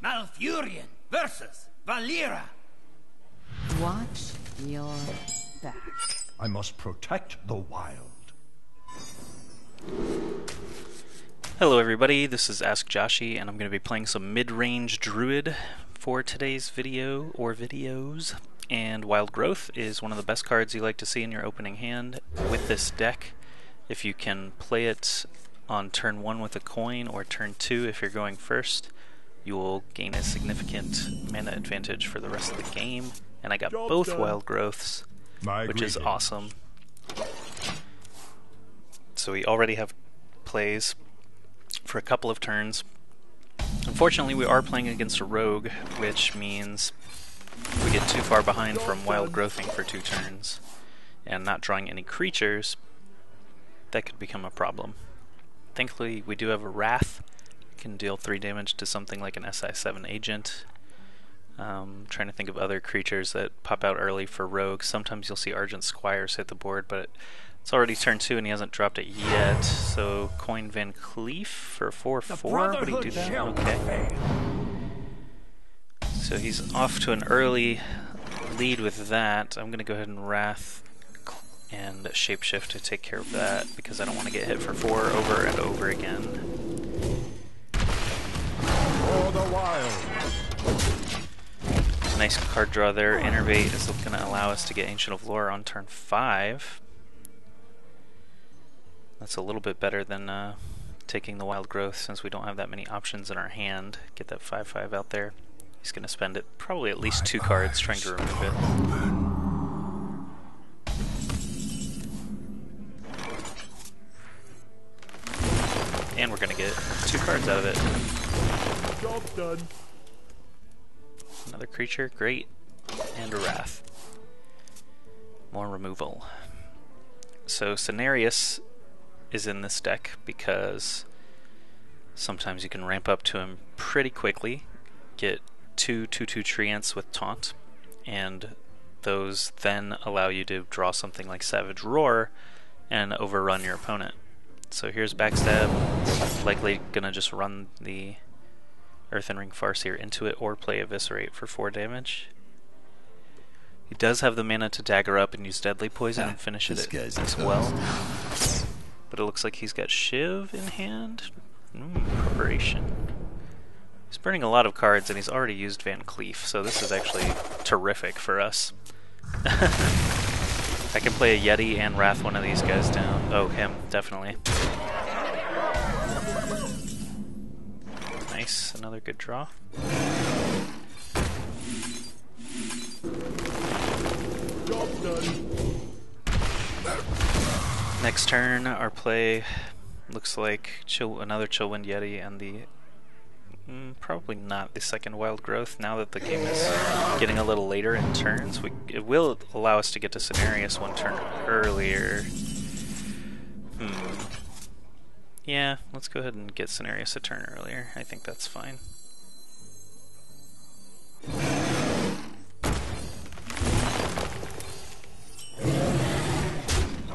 Malfurion versus Valera. Watch your back. I must protect the wild. Hello everybody, this is AskJoshy, and I'm going to be playing some Midrange Druid for today's video, or videos. And Wild Growth is one of the best cards you like to see in your opening hand with this deck. If you can play it on turn 1 with a coin, or turn 2 if you're going first, you will gain a significant mana advantage for the rest of the game. And I got both Wild Growths, which is awesome. So we already have plays for a couple of turns. Unfortunately, we are playing against a rogue, which means if we get too far behind from Wild Growthing for 2 turns and not drawing any creatures, that could become a problem. Thankfully, we do have a Wrath. Can deal 3 damage to something like an SI7 agent. Trying to think of other creatures that pop out early for rogues. Sometimes you'll see Argent Squires hit the board, but it's already turn 2 and he hasn't dropped it yet. So coin Van Cleef for 4/4. Would he do that? Okay. So he's off to an early lead with that. I'm going to go ahead and Wrath and Shapeshift to take care of that, because I don't want to get hit for 4 over and over again. For the wild. Nice card draw there. Innervate is going to allow us to get Ancient of Lore on turn 5. That's a little bit better than taking the Wild Growth, since we don't have that many options in our hand. Get that 5/5 out there. He's going to spend it probably at least 2 cards trying to remove it. And we're going to get 2 cards out of it. Job done. Another creature, great. And a Wrath. More removal. So Cenarius is in this deck because sometimes you can ramp up to him pretty quickly, get 2/2/2 Treants with Taunt, and those then allow you to draw something like Savage Roar and overrun your opponent. So here's Backstab, likely gonna just run the Earthen Ring Farseer into it, or play Eviscerate for 4 damage. He does have the mana to dagger up and use Deadly Poison and finish it as well. But it looks like he's got Shiv in hand. Preparation. He's burning a lot of cards, and he's already used Van Cleef, so this is actually terrific for us. I can play a Yeti and Wrath one of these guys down. Oh, him, definitely. Nice, another good draw. Job done. Next turn, our play looks like another Chillwind Yeti and the probably not the second Wild Growth. Now that the game is getting a little later in turns, it will allow us to get to Cenarius 1 turn earlier. Yeah, let's go ahead and get Cenarius a turn earlier. I think that's fine.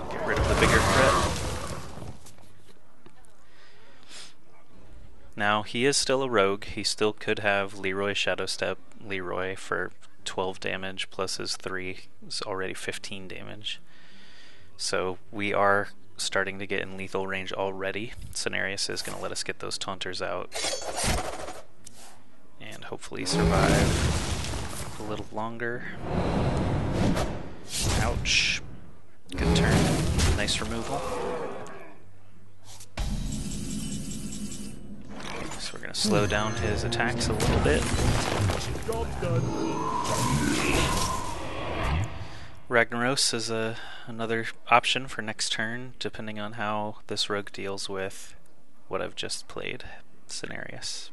Get rid of the bigger threat. Now, he is still a rogue. He still could have Leroy Shadowstep Leroy for 12 damage, plus his 3 is already 15 damage. So we are starting to get in lethal range already. Cenarius is going to let us get those taunters out and hopefully survive a little longer. Ouch. Good turn. Nice removal. So we're going to slow down his attacks a little bit. Job done. Ragnaros is another option for next turn, depending on how this rogue deals with what I've just played, Cenarius.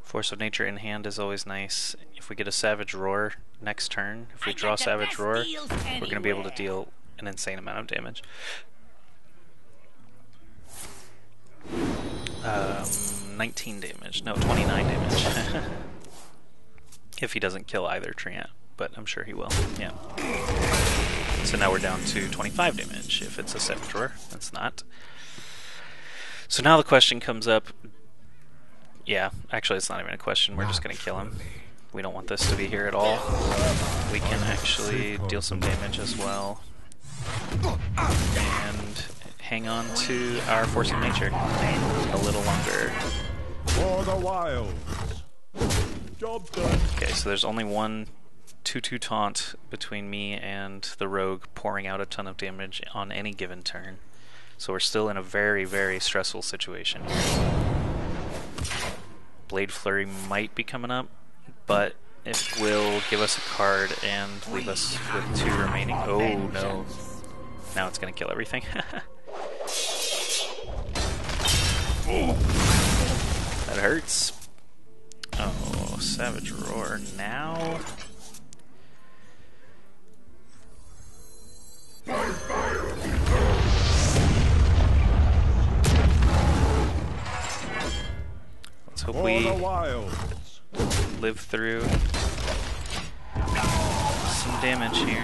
Force of Nature in hand is always nice. If we get a Savage Roar next turn, if we draw Savage Roar, we're going to be able to deal an insane amount of damage. 19 damage. No, 29 damage. If he doesn't kill either Treant, but I'm sure he will. Yeah. So now we're down to 25 damage if it's a Savage Roar. That's not. So now the question comes up, Yeah, actually it's not even a question, we're just gonna kill him. We don't want this to be here at all. We can actually deal some damage as well. And hang on to our Force of Nature a little longer. For the wilds. Job done. Okay, so there's only one 2/2 taunt between me and the rogue pouring out a ton of damage on any given turn. So we're still in a very, very stressful situation here. Blade Flurry might be coming up, but it will give us a card and leave us with 2 remaining. Oh no. Now it's gonna kill everything. That hurts. Oh, Savage Roar now. Let's hope we live through some damage here.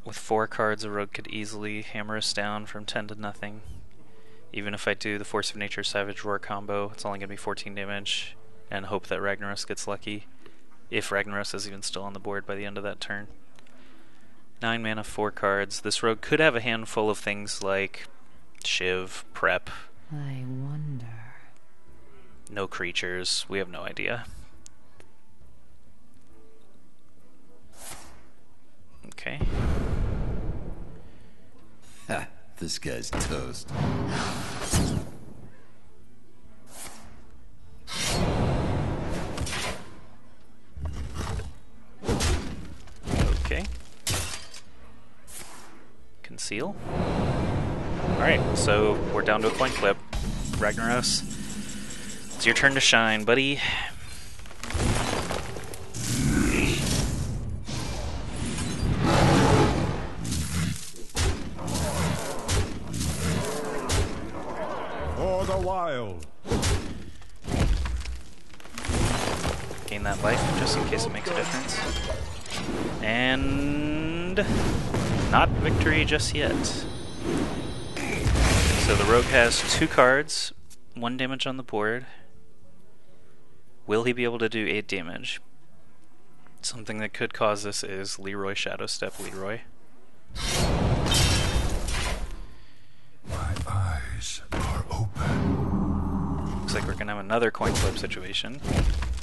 With 4 cards, a rogue could easily hammer us down from 10 to nothing. Even if I do the Force of Nature Savage Roar combo, it's only going to be 14 damage, and hope that Ragnaros gets lucky, if Ragnaros is even still on the board by the end of that turn. 9 mana, 4 cards. This rogue could have a handful of things like Shiv, Prep. I wonder. No creatures, we have no idea. Okay. Ha, this guy's toast. Okay. Conceal. Alright, so we're down to a coin flip. Ragnaros, it's your turn to shine, buddy. For the wild. Gain that life just in case it makes a difference. And not victory just yet. So the rogue has 2 cards, 1 damage on the board. Will he be able to do 8 damage? Something that could cause this is Leroy Shadow Step Leroy. My eyes are open. Looks like we're gonna have another coin flip situation,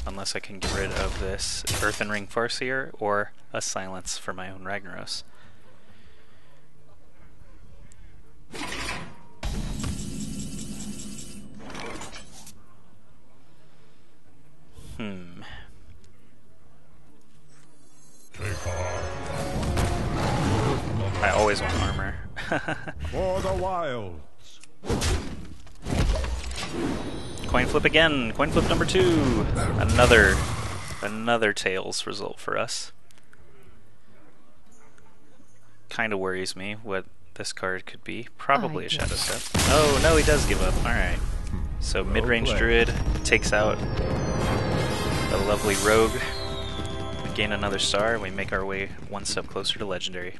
unless I can get rid of this Earthen Ring Farseer or a Silence for my own Ragnaros. I always want armor. For the wilds. Coin flip again. Coin flip number 2. Another tails result for us. Kinda worries me what this card could be. Probably a Shadow Step. Oh no, he does give up. Alright. So Midrange Druid takes out the lovely rogue. We gain another star, and we make our way 1 step closer to Legendary.